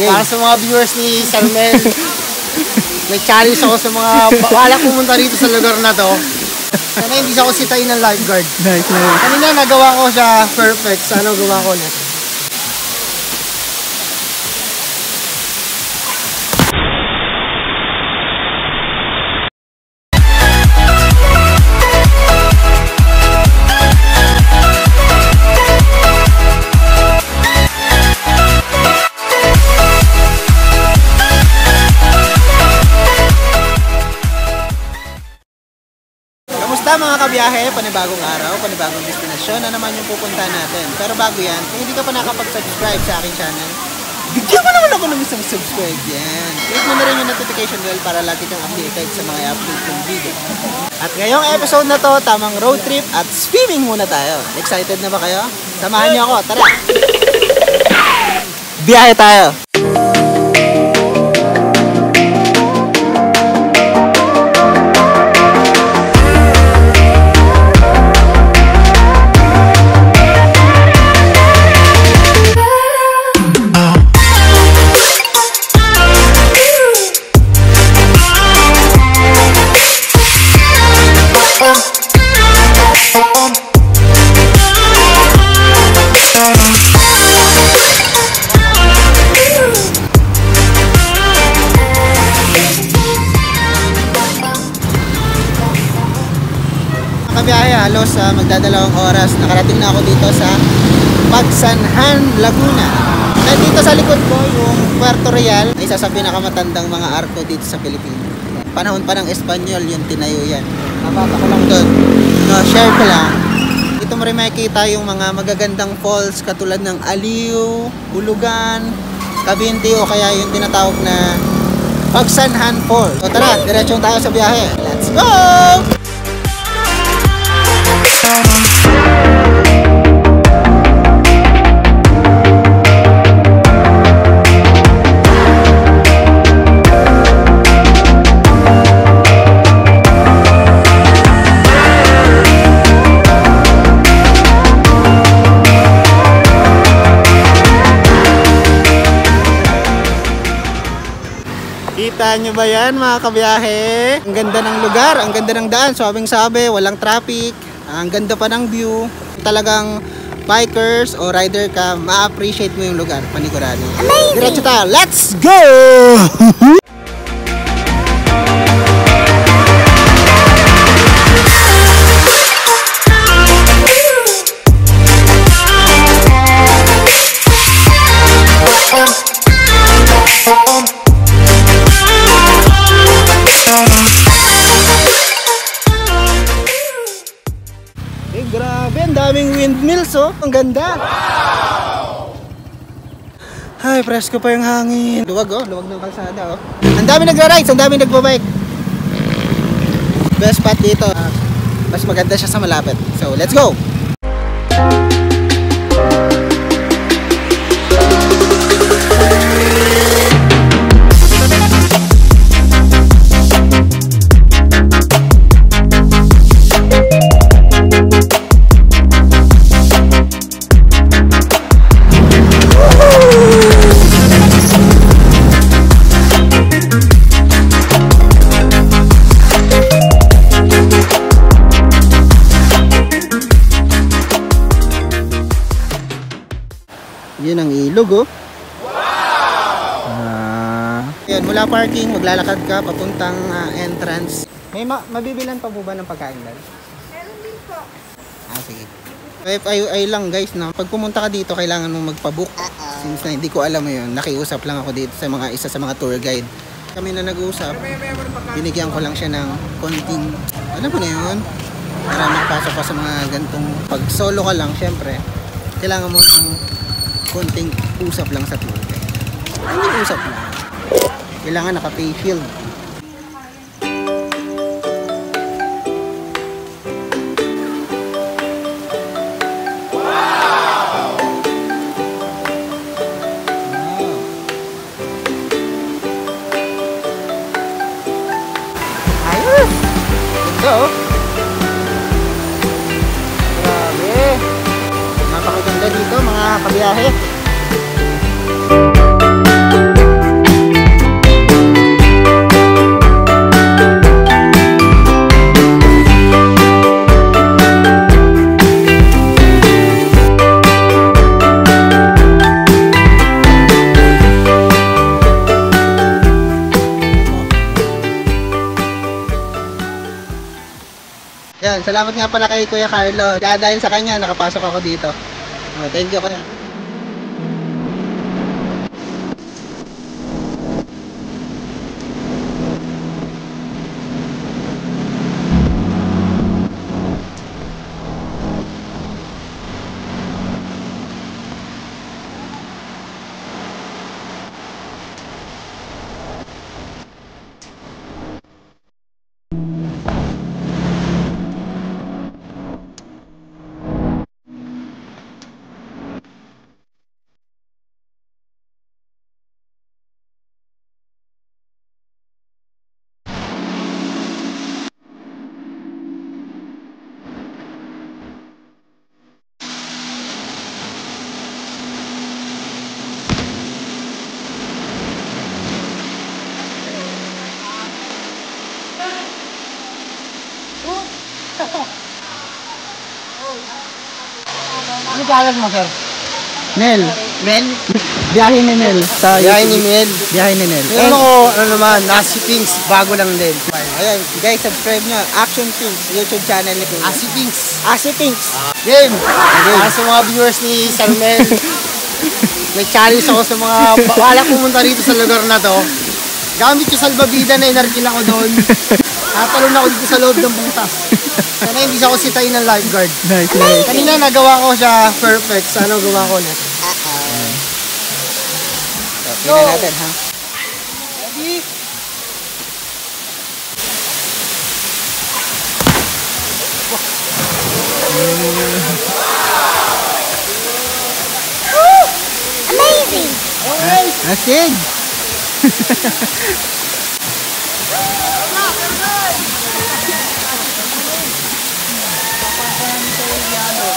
Para sa mga viewers ni Carmel, may challenge ako sa mga balak pumunta dito sa lugar na to. Sana hindi ako sitain ng lifeguard. Nice, nice. Kanina nagawa ko siya perfect. Sana gawa ko ulit. Mga kabiyahe, panibagong araw, panibagong destinasyon na naman yung pupuntahan natin. Pero bago yan, kung hindi ka pa nakapag-subscribe sa aking channel, bigyan mo naman ako ng isang subscribe yan. Click mo na rin yung notification bell para lagi kang updated sa mga upload kong video. At ngayong episode na to, tamang road trip at swimming muna tayo. Excited na ba kayo? Samahan niyo ako, tara! Biyahe tayo! Kabiyahe, halos magdadalawang oras nakarating na ako dito sa Pagsanhan, Laguna. At dito sa likod ko yung Puerto Real, isa sa pinakamatandang mga arko dito sa Pilipinas. Panahon pa ng Espanyol yung tinayo yan. Napata ko lang doon, share ko lang. Dito mo rin makikita yung mga magagandang falls katulad ng Aliw, Ulugan, Cabinti o kaya yung tinatawag na Pagsanhan Falls. So tara, diretsyon tayo sa biyahe. Let's go! Kita nyo ba yan mga kabiyahe? Ang ganda ng lugar, ang ganda ng daan, sabing-sabi, walang traffic, ang ganda pa ng view. Talagang bikers o rider ka, ma-appreciate mo yung lugar, panigurado. Diretso tayo, let's go! Grabe, ang daming windmills oh. Ang ganda. Wow! Ay, presko pa yung hangin. Luwag oh, luwag ng kalsada oh. Ang dami nagra-rides, ang dami nagbo-bike. Best spot dito. Mas maganda siya sa malapit. So, let's go. Yun ang ilog oh. Wow! Yan, mula parking, maglalakad ka papuntang entrance. May mabibilan pa po ba ng pagkain dyan? Meron din po. Sige. FYI lang guys, no? Pag pumunta ka dito, kailangan mong magpabook. Since na hindi ko alam mo yun, nakiusap lang ako dito sa isa sa mga tour guide. Kami na nag-uusap, binigyan ko lang siya ng konting, alam mo na yun, para magpasok pa sa mga gantong, pag solo ka lang, syempre, kailangan mo ng konting usap lang sa tour guide. Hindi usap lang. Kailangan naka-face shield. Grabe. Napakaganda dito mga kabiyahe. Salamat nga pala kay Kuya Carlo. Dahil sa kanya, nakapasok ako dito. Thank you, Kuya. Ano pangalan mo, sir? Nel. Mel? Biyahe ni Nel. Biyahe ni Mel. Biyahe ni Nel. Yung ano naman, Nasi Pinks, bago lang din. Ayan, guys, subscribe nyo. Action Pinks, YouTube channel ni Kuya. Nasi Pinks. Asi Pinks. Game! Para sa mga viewers ni Sir Mel, may challenge ako sa mga balak pumunta rito sa lugar na to. Gamit yung salbabida na inarkil ako doon. Tatalon ako dito sa loob ng butas. Sana hindi ako sitayin ng lifeguard. Nice. Kanina nagawa ko siya perfect. Sana gawa ko ulit. Tingnan natin, ha? Ready? Amazing! Okay. Asig!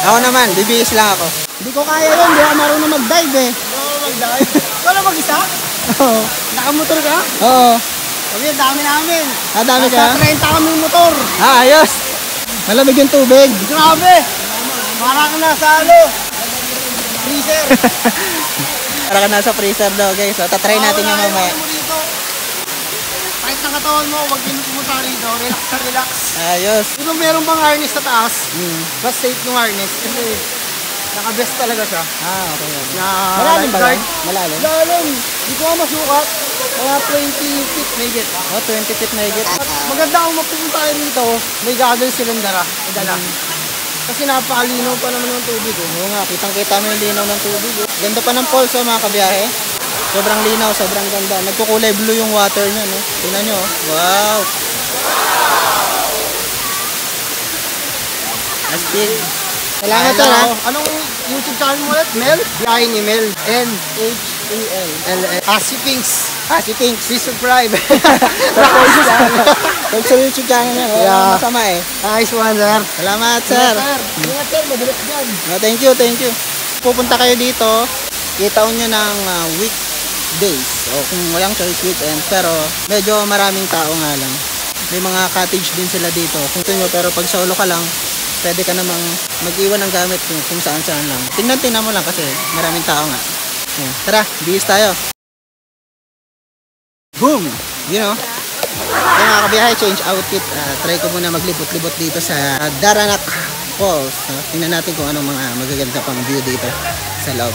Ako naman, bibihis lang ako. Hindi ko kaya yun. Hindi ako marunong mag-dive eh. Mag-dive? Wala mag-isa? Oo. Nakamotor ka? Oo. Sabi, dami namin. Dami ka? Nasa 30 kami motor. Ayos! Malamig yung tubig. Grabe! Parang nasa freezer. Para ka nasa freezer daw, guys. So, tatry natin yung mamaya. Kahit sa katawan mo, huwag din pumunta rito. Relax na relax. Ayos. Di ba meron bang harness sa taas? Mm. Mas safe yung harness. Kasi naka-best talaga siya. Okay. Na Malalim ba lifeguard. yan? Malalim? Lalim. Hindi ko nga masukat. Mga 20 feet may get. Oh, 20 feet na higit. At maganda kung mapupunta kayo dito, may goggles silang dala. Kasi napakalinaw pa naman yung tubig. Oo nga, kitang-kita mo yung linaw ng tubig. Ganda pa ng falls, mga kabiyahe. Sobrang linaw, sobrang ganda. Nagkukulay blue yung water niya, no? Tingnan nyo, oh. Wow! Astig. Salamat, sir, ha? Anong YouTube channel mo ulit? Mel? Biyahe ni Mel. N-H-E-L. Asi Pinks. Asi Pinks. Please subscribe. Kung sa YouTube channel niya, wala Yeah. masama eh. Nice one, sir. Salamat, sir. Ingat, sir. Madalas dyan. Thank you, thank you. Pupunta kayo dito, kitaon nyo ng weekdays. O kung walang choice, weekend. Pero medyo maraming tao nga lang. May mga cottage din sila dito. Kung nyo, pero pag solo ka lang, pwede ka namang mag-iwan ng gamit kung saan-saan lang. Tingnan mo lang kasi maraming tao nga. Ayan. Tara, bihis tayo. Boom! You know? Kaya mga kabiyahe, change outfit. Try ko muna maglibot-libot dito sa Daranac Falls. Tingnan natin kung anong mga magaganda pang view dito sa loob.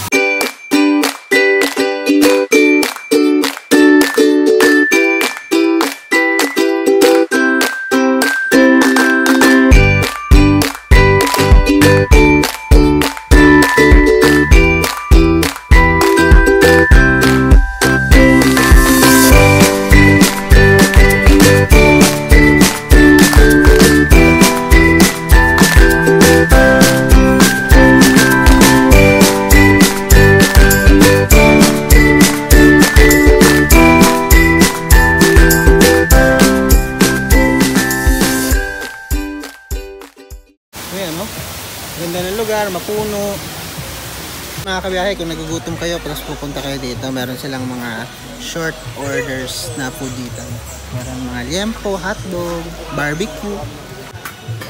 Ganda ng lugar, mapuno. Mga kabiyahe, kung nagugutom kayo plus pupunta kayo dito, meron silang mga short orders na food dito. Meron mga liempo, hotdog, barbecue.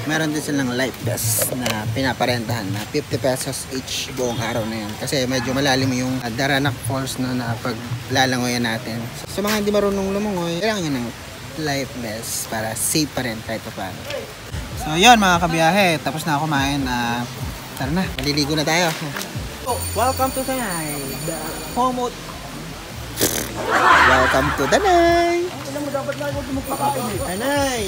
Meron din silang life vest na pinaparentahan na 50 pesos each buong araw na yun. Kasi medyo malalim yung Daranac Falls na paglalangoyan natin. So, sa mga hindi marunong lumangoy, kailangan nyo ng life vest para safe pa rin kahit pa paano. So yun mga kabiyahe, tapos na ako kumain. Tara na, maliligo na tayo. Welcome to Tanay. The home of... Welcome to Tanay! Alam mo, dapat lang huwag magpakain eh. Tanay!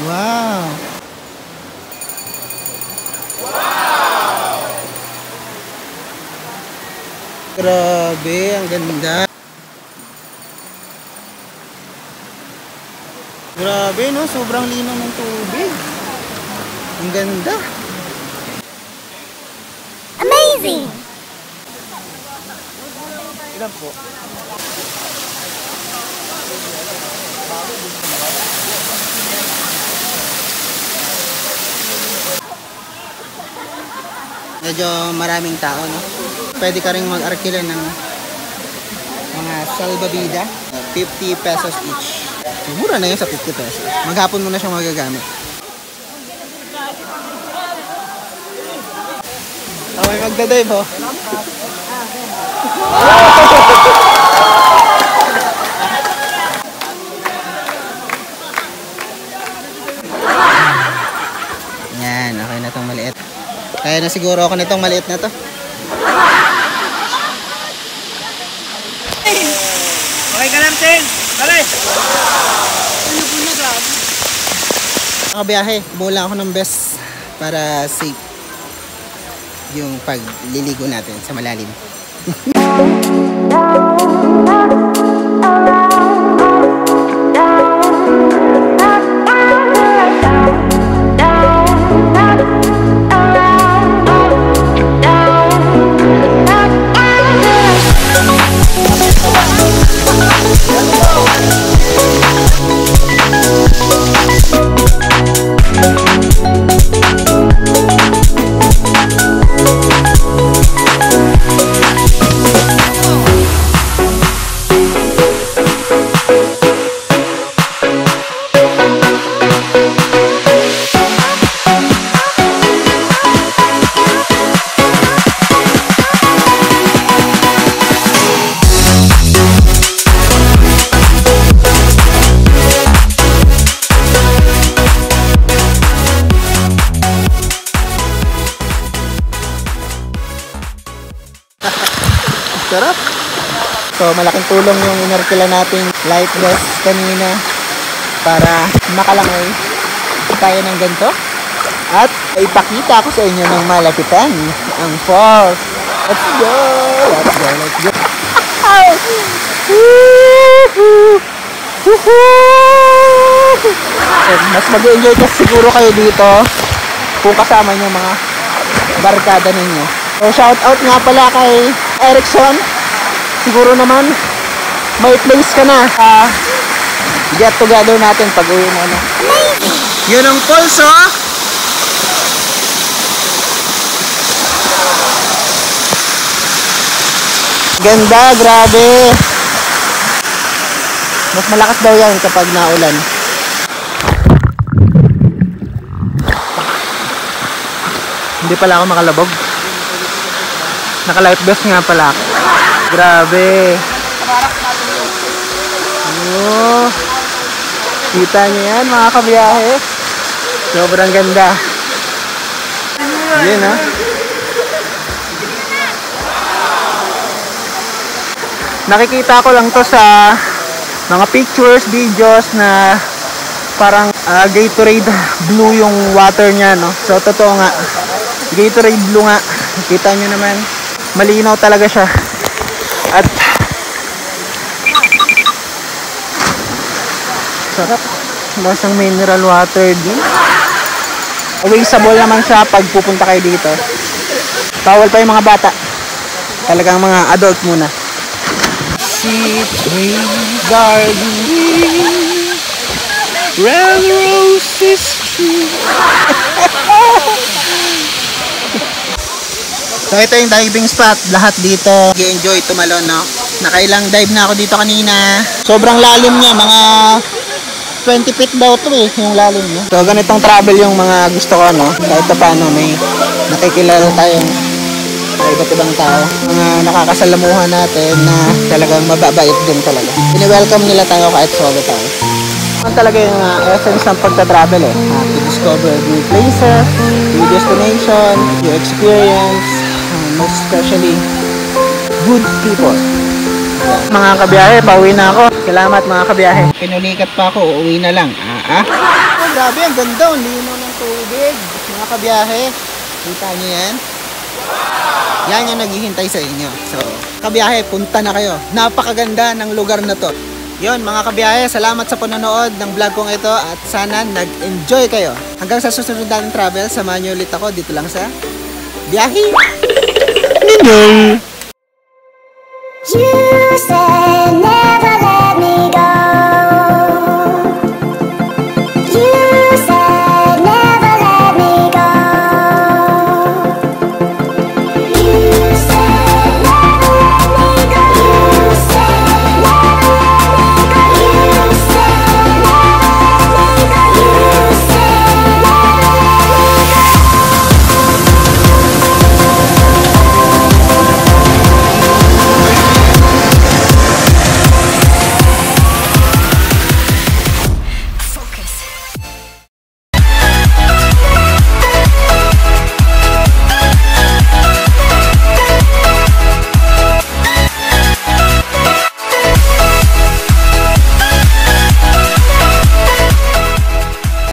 Wow! Grabe, ang ganda. Grabe no, sobrang linaw ng tubig. Ang ganda. Amazing! Ilan po? Medyo maraming tao, no? Pwede ka rin mag-arkila ng mga salbabida. 50 pesos each. So, mura na yun sa 50 pesos. Maghapon mo na siyang magagamit. Okay, magdadive ho. Yan, okay na itong maliit. Kaya na siguro ako nitong maliit na to. Okay ka lang, Ten. Tara! Mga biyahe, buo ako ng best para safe yung pagliligo natin sa malalim. Sarap. So malaking tulong yung inorkila nating light vest kanina para makalangoy tayo ng ganito at ipakita ko sa inyo ng malapitan ang falls. Let's go! Let's go! Let's go! Mas mag-enjoy kasi siguro kayo dito kung kasama nyo mga barkada ninyo. So shout out nga pala kay Erickson. Siguro naman may place ka na get together natin pag uwi na. Yun ang pulso. Ganda, grabe. Mas malakas daw yan kapag naulan. Hindi pala ako makalabog. Naka-life vest nga pala. Grabe. Oh. Kita niyo yan mga kabiyahe. Sobrang ganda. Yan ha. Nakikita ko lang to sa mga pictures, videos na parang Gatorade blue yung water niya, no? So totoo nga. Gatorade blue nga. Kita nyo naman. Malinaw talaga siya. At sarap. Lasang mineral water din. Available naman siya pag pupunta kayo dito. Bawal pa yung mga bata. Talagang mga adult muna. Sweet garden, red roses tree. So ito yung diving spot. Lahat dito i-enjoy tumalon, no? Nakailang dive na ako dito kanina. Sobrang lalim niya, mga 20 feet daw to eh, yung lalim niya. So ganitong travel yung mga gusto ko, no? Kahit pa paano may nakikilala tayong iba't ibang tao. Mga nakakasalamuhan natin na talagang mababait din talaga. Ini-welcome nila tayo kahit solo tayo. Ang talaga yung essence ng pagta-travel eh. To discover new places, new destination, new experience, most especially good people. Mga kabiyahe, pauwi na ako. Salamat mga kabiyahe. Pinulikat pa ako, uuwi na lang. Oh, grabe, ang ganda. Ang lino ng tubig. Mga kabiyahe, kita niyo yan? Yan yung naghihintay sa inyo. So, kabiyahe, punta na kayo. Napakaganda ng lugar na to. Yun, mga kabiyahe, salamat sa panonood ng vlog kong ito at sana nag-enjoy kayo. Hanggang sa susunod natin travel, samahan niyo ulit ako dito lang sa Biyahe! You said